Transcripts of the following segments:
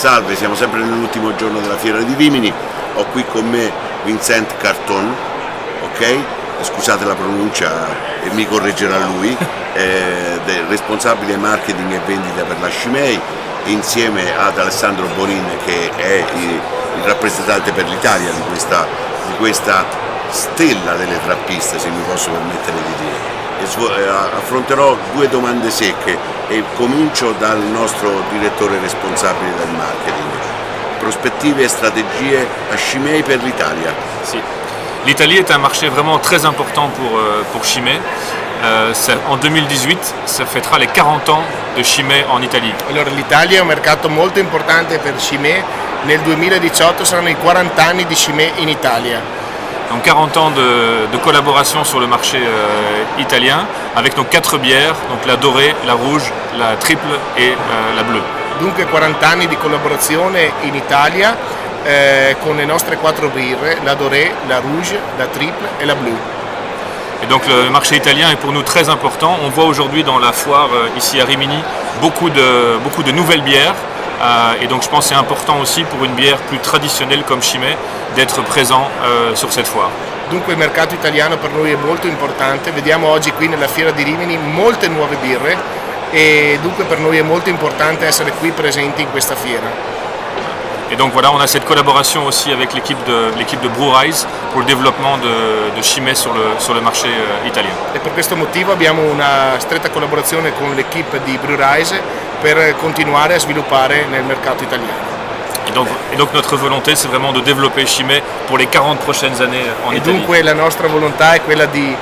Salve, siamo sempre nell'ultimo giorno della Fiera di Rimini, ho qui con me Vincent Carton, ok? Scusate la pronuncia e mi correggerà lui, responsabile marketing e vendita per la Chimay, insieme ad Alessandro Bonin che è il rappresentante per l'Italia di questa stella delle trappiste, se mi posso permettere di dire. Affronterò due domande secche e comincio dal nostro direttore responsabile del marketing. Prospettive e stratégie à Chimay per l'Italia. Si. L'Italie est un marché vraiment très important pour Chimay. En 2018, ça fêtera les 40 ans de Chimay en Italie. Allora, l'Italia è un mercato molto importante per Chimay. Nel 2018 saranno i 40 anni di Chimay in Italia. Donc 40 ans de collaboration sur le marché italien avec nos 4 bières, donc la dorée, la rouge, la triple et la bleue. Dunque 40 anni di collaborazione in Italia con le nostre 4 birre, la dorée, la rouge, la triple et la bleue. Et donc le marché italien est pour nous très important. On voit aujourd'hui dans la foire ici à Rimini beaucoup de nouvelles bières. Et donc je pense que c'est important aussi pour une bière plus traditionnelle comme Chimay d'être présent sur cette foire. Dunque il mercato italiano per noi è molto importante, vediamo oggi qui nella Fiera di Rimini molte nuove birre e dunque per noi è molto importante essere qui presenti in questa fiera. Et donc voilà, on a cette collaboration aussi avec l'équipe de Brewrise pour le développement de Chimay sur le marché italien. E per questo motivo abbiamo una stretta collaborazione con l'equipe di Brewrise per continuare a sviluppare nel mercato italiano. Et donc notre volonté c'est vraiment de développer Chimay pour les 40 prochaines années en E Italie. dunque la nostra volontà è quella di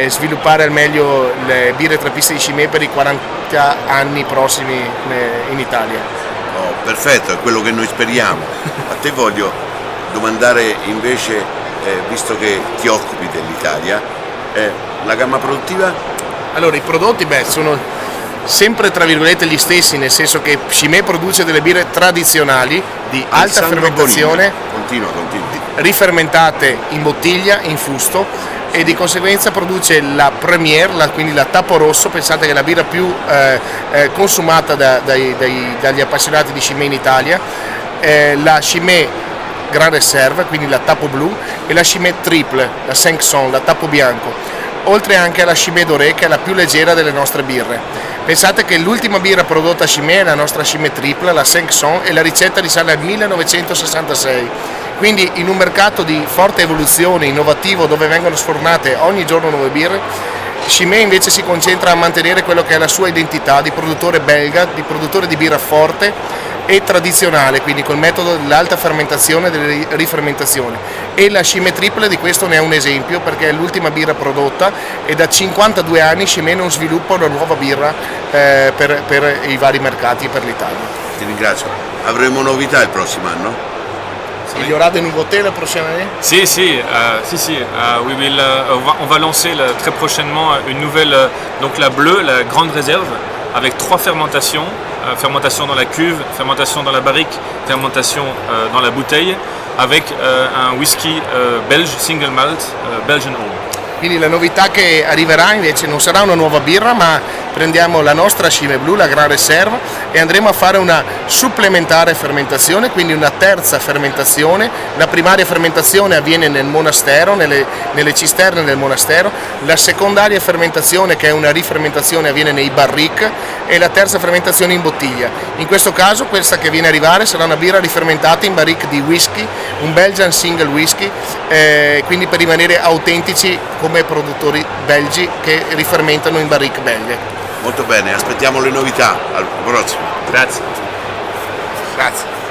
sviluppare al meglio le birre trappiste di Chimay per i 40 anni prossimi in Italia. Oh, perfetto, è quello che noi speriamo. A te voglio domandare invece, visto che ti occupi dell'Italia, la gamma produttiva? Allora, i prodotti sono sempre tra virgolette gli stessi, nel senso che Chimay produce delle birre tradizionali di alta fermentazione, continua. rifermentate in bottiglia, in fusto, e di conseguenza produce la Premier, quindi la Tappo Rosso. Pensate che è la birra più consumata dagli appassionati di Chimay in Italia, la Chimay Grand Reserve, quindi la Tappo Blu, e la Chimay Triple, la Cinq-Cents, la Tappo Bianco, oltre anche alla Chimay Dorée, che è la più leggera delle nostre birre. Pensate che l'ultima birra prodotta a Chimay è la nostra Chimay Triple, la Cinq-Cents, e la ricetta risale al 1966. Quindi in un mercato di forte evoluzione, innovativo, dove vengono sfornate ogni giorno nuove birre, Chimay invece si concentra a mantenere quello che è la sua identità di produttore belga, di produttore di birra forte e tradizionale, quindi col metodo dell'alta fermentazione e della rifermentazione. E la Chimay Triple di questo ne è un esempio, perché è l'ultima birra prodotta e da 52 anni Chimay non sviluppa una nuova birra per i vari mercati e per l'Italia. Ti ringrazio. Avremo novità il prossimo anno? Il y aura de nouveautés la prochaine année? On va lancer très prochainement une nouvelle, donc la bleue, la grande réserve, avec 3 fermentations. Fermentation dans la cuve, fermentation dans la barrique, fermentation dans la bouteille, avec un whisky belge, single malt, Belgian Old. Quindi la novità che arriverà invece non sarà una nuova birra, ma prendiamo la nostra Chimay Blue, la Grand Reserve, e andremo a fare una supplementare fermentazione, quindi una terza fermentazione. La primaria fermentazione avviene nel monastero, nelle cisterne del monastero, la secondaria fermentazione, che è una rifermentazione, avviene nei barrique, e la terza fermentazione in bottiglia. In questo caso questa che viene a arrivare sarà una birra rifermentata in barrique di whisky, un Belgian Single Whisky, quindi per rimanere autentici come produttori belgi che rifermentano in barrique belga. Molto bene, aspettiamo le novità. Al prossimo. Grazie. Grazie.